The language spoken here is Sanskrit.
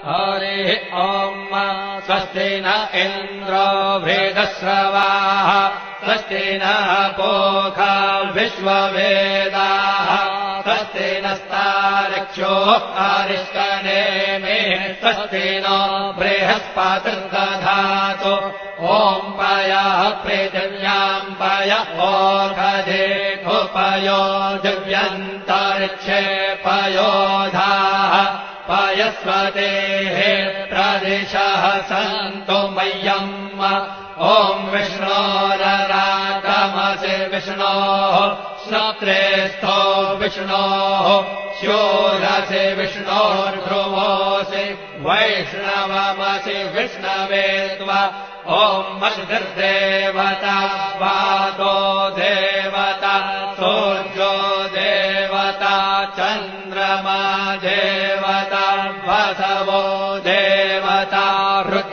हरिः ॐ स्वस्ति न इन्द्रो वृधश्रवाः स्वस्ति नः पूषा विश्ववेदाः स्वस्ति नस्तार्क्ष्यो अरिष्टनेमिः स्वस्ति नो बृहस्पतिर्दधातु ॐ पयः पृथिव्याम् पय ओषधेषु पयो दिव्यन्तरिक्षे पयोधाः पयस्वतेः प्रदिशः सन्तु मह्यम् ॐ विष्णोररातमसि विष्णोः श्रोत्रेस्थो विष्णोः शूरसि विष्णोर्ध्रुवोऽसि वैष्णवमसि विष्णवे त्वा ॐ मषिर्देवता वातो देवता सूर्यो देवता चन्द्रमा देवता वसवो देवता रुद्र